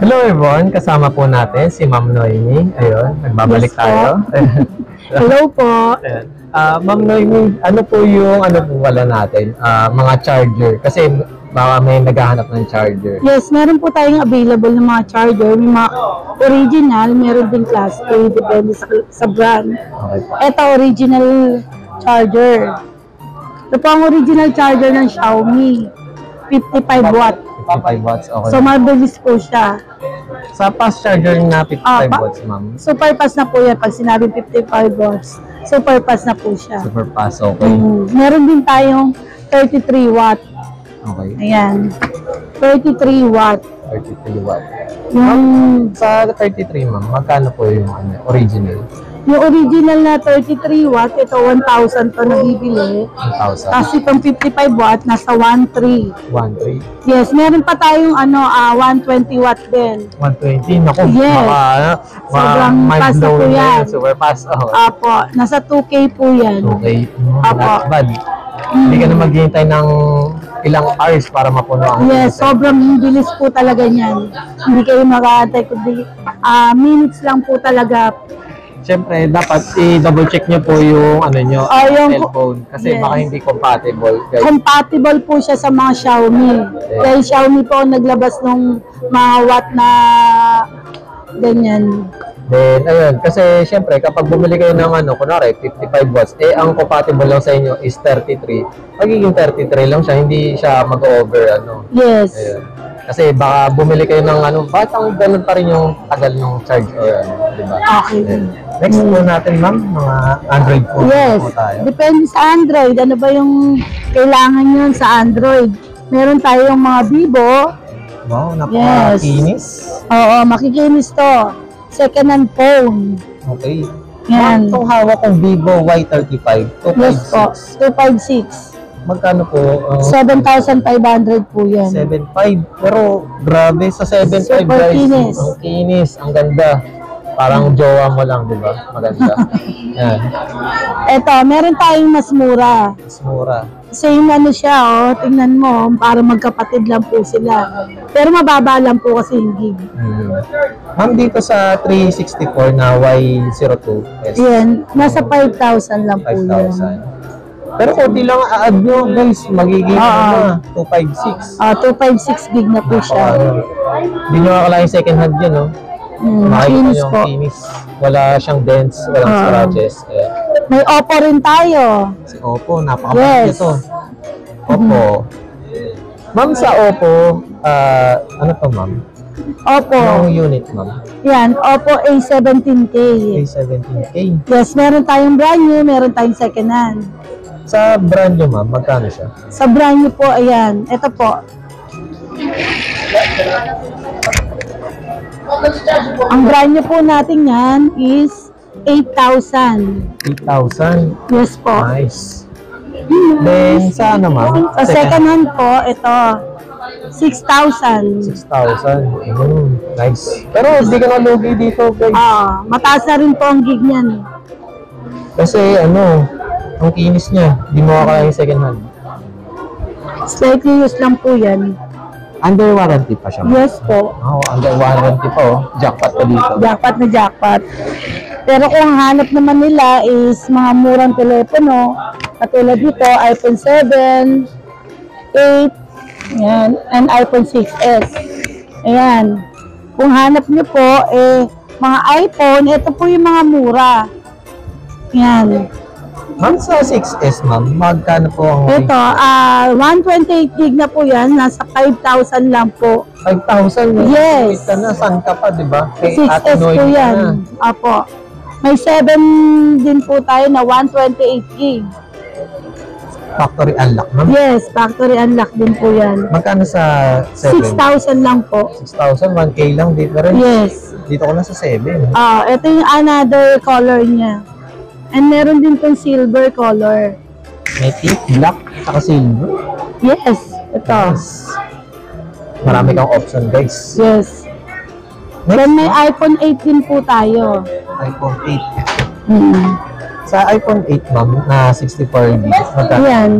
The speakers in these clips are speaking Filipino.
Hello everyone, kasama po natin si Ma'am Noemi. Ayun, nagbabalik Yes, tayo. Hello po. Ayan. Ma'am Noemi, ano po yung wala natin? Mga charger. Kasi baka may naghahanap ng charger. Yes, meron po tayong available ng mga charger. May mga original, meron din class A, depende sa brand. Okay po. Ito, original charger. Ito po ang original charger ng Xiaomi. 55 watt. 55 watts, okay. So, mabilis po siya. Sa fast charger na 55 watts, ma'am. Super fast na po yan. Pag sinabing 55 watts, super fast na po siya. Super fast, okay. Meron din tayong 33 watt. Okay. Ayan. 33 watt. 33 watt. Yung, Sa 33, ma'am, magkano po yung original? yung original na 33 watt, ito 1,000 to nabibili. 1,000. Tapos itong 55 watt, nasa 1,300. 1,300. Yes, meron pa tayong 120 watt din. 120, naku. Yes. Sobrang fast na po yan. Super fast, oh. Apo, nasa 2K po yan. Okay. Apo. Not bad. Hindi ka na maghihintay ng ilang hours para mapuno ang Yes, sobrang bilis po talaga niyan. Hindi kayo mag-aantay, kundi minutes lang po talaga. Siyempre, dapat i-double check nyo po yung nyo, yung cellphone. Kasi yes. baka hindi compatible. Guys. Compatible po siya sa mga Xiaomi. Dahil Xiaomi po ang naglabas ng mga watt na ganyan. Then, ayun. Kasi, siyempre, kapag bumili kayo ng kunwari, 55 watts, ang compatible lang sa inyo is 33. Magiging 33 lang siya, hindi siya mag-over, Yes. Ayun. Kasi baka bumili kayo ng bakit ang ganun pa rin yung tagal ng charge or diba? Okay. Ayun. Next po natin, ma'am, mga Android phone Yes. po tayo. Depende sa Android. Ano ba yung kailangan yun sa Android? Meron tayong mga Vivo. Wow, napaka-kinis. Oo, makikinis to. Second-hand phone. Okay. Yan. Itong hawak kong Vivo Y35, 256. Yes po, 256. Magkano po? 7,500 po yan. 7.5. Pero grabe sa 7.5 Super guys. kinis. Ang kinis, ang ganda. Parang jowa mo lang, di ba? Maganda. Yan. Eto, meron tayong mas mura. Mas mura. Same siya, tingnan mo, para magkapatid lang po sila. Pero mababa lang po kasi yung gig. Ma'am, dito sa 364 na Y02S. Yan, nasa 5,000 lang po yan. 5,000. Pero konti lang a-add nyo, guys. Magiging 256. 256 gig na po siya. Hindi nyo akalain second hand yun, no? Makinis Makikita nyo po. ang kinis. Wala siyang dents, walang scratches. May Oppo rin tayo. Si Oppo, napakabait Yes. ito. Oppo. Ma'am, sa Oppo, ano to, ma'am? Oppo. Anong unit, ma'am? Yan, Oppo A17K. A17K. Yes, meron tayong brand new, meron tayong second hand. Sa brand nyo, ma'am, magkano siya? Sa brand new po, ayan. Ito po. Ang brand new po natin yan is 8,000. 8,000. Yes po. Nice. Then, sa ma'am? Sa second hand po, ito. 6,000. 6,000. Nice. Pero hindi ka nalugi dito, guys. Mataas na rin po ang gig niyan. Kasi, ang kinis niya. Hindi mo akala yung second hand. Slightly used lang po yan. Under warranty pa siya. Yes po. Under warranty pa, Jackpot pa dito. Jackpot na jackpot. Pero kung ang hanap naman nila is mga murang telepono, katulad dito, iPhone 7, 8, yan, and iPhone 6s. Ayan. Kung hanap nyo po, mga iPhone, ito po yung mga mura. Yan. Ma'am, sa 6S, ma'am, magkano po ang Ito, 128 gig na po yan. Nasa 5,000 lang po. 5,000? Yes. Wait ka na, saan ka pa, di ba? 6S po yan. Apo. May 7 din po tayo na 128 gig. Factory unlock, ma'am? Yes, factory unlock din po yan. Magkano sa 7? 6,000 lang po. 6,000, 1K lang difference. Yes. Dito ko na sa 7. Ito yung another color niya. And meron din pong silver color. May tip, black, saka silver. Yes, ito. Yes. Marami kang option, guys. Yes. Next, Then may iPhone 8 din po tayo. iPhone 8. Sa iPhone 8, ma'am, na 64GB, magkano? Yan.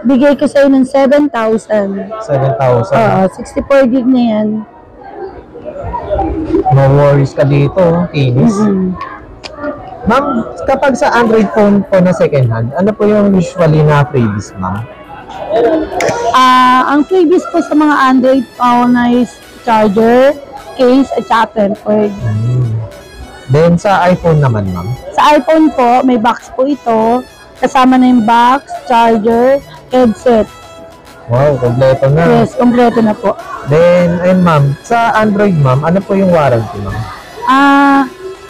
Bigay ko sa'yo ng 7,000. 7,000. 64 gig na yan. No worries ka dito, kinis. Ma'am, kapag sa Android phone po na second hand, ano po yung usually na freebies, ma'am? Ang freebies po sa mga Android phone is charger, case, at saka tempered. Then sa iPhone naman, ma'am? Sa iPhone po, may box po ito. Kasama na yung box, charger, headset. Wow, kompleto na. Yes, kompleto na po. Then, ayun ma'am, sa Android ma'am, ano po yung warranty ma'am?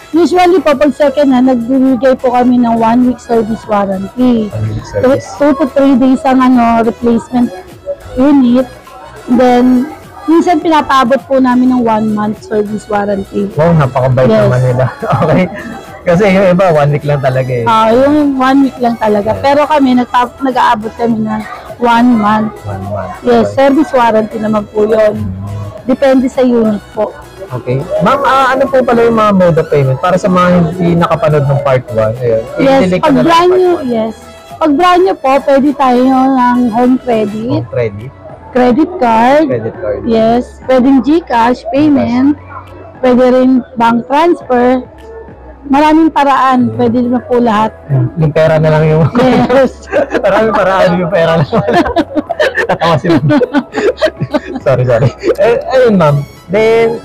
Usually po, pag second hand, nagbibigay po kami ng 1 week service warranty. 1 week service. 2 to 3 days ang replacement unit. Then, minsan pinapaabot po namin ng 1 month service warranty. Wow, napakabait Yes. naman nila. Okay. Kasi yung iba, 1 week lang talaga eh. Yung 1 week lang talaga. Pero kami, nag-aabot kami ng 1 month. 1 month. Yes, Okay. service warranty naman po yun. Depende sa unit po. Okay. Ma'am, ano po pala yung mga mode of payment? Para sa mga hindi nakapanood ng part 1. Ayun. Yes, I-delete ko pag na lang brand part new, one. yes. Pag brand new po, pwede tayo ng home credit, Oh, credit. credit card, Credit card. yes, pwedeng GCash payment, pwede rin bank transfer. Maraming paraan, pwede na po lahat. Yung pera na lang yung... Yes. Maraming paraan yung pera na lang. Natawa si ma'am. sorry. Ayun ma'am. Then,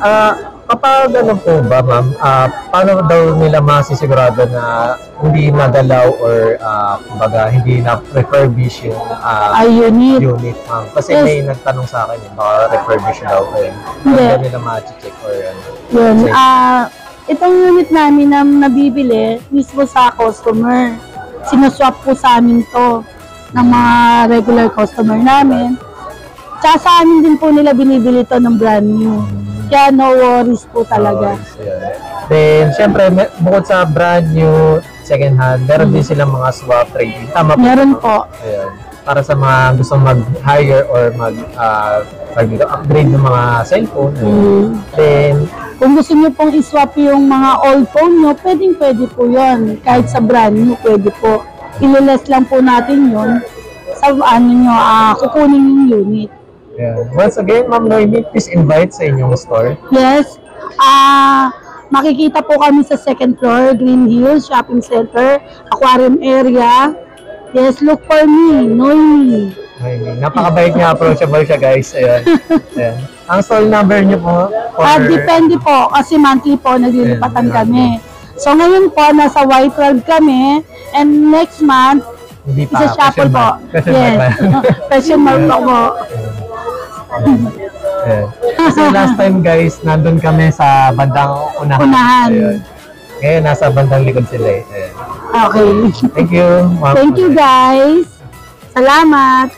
kapag ano po ba ma'am, paano daw nila masisigurado na hindi nagalaw or kumbaga hindi na refurbish yung Unit. unit ma'am? Kasi Yes. may nagtanong sa akin baka refurbish daw ko yun. Hindi. Paano nila ma-check or ano? Yun. Say. Itong unit namin na nabibili mismo sa customer. Sinuswap po sa amin to ng mga regular customer namin. Tsaka sa amin din po nila binibili to ng brand new. Kaya no worries po talaga. So, yun. Then, syempre, bukod sa brand new, second hand, meron din silang mga swap trading. Tama po. Meron ba? po. Ayun. Para sa mga gusto mag-hire or mag-upgrade ng mga cellphone. Then, Kung gusto niyo pong iswap yung mga old phone nyo, pwede po yun. Kahit sa brand new, pwede po. Ililes lang po natin yun sa kukunin yung unit. yeah. Once again, Ma'am Noemi, please invite sa inyong store. Yes. Makikita po kami sa second floor, Green Hills Shopping Center, Aquarium area. Yes, look for me, Noemi. Noemi. Napakabait niya, approachable siya guys. Ayun. Ayun. Ang stall number niyo po? Depende po, kasi monthly po, naglilipatan Yeah. kami. So ngayon po, nasa White Road kami, and next month, Hindi pa. isa shuffle po. Question Yes. mark. Question mark po. Ayun. Kasi last time guys, nandun kami sa bandang unahan. Unahan. Ayun. Ngayon, nasa bandang likod sila eh. Ayun. Okay. Thank you, Ma'am. Thank you guys. Salamat.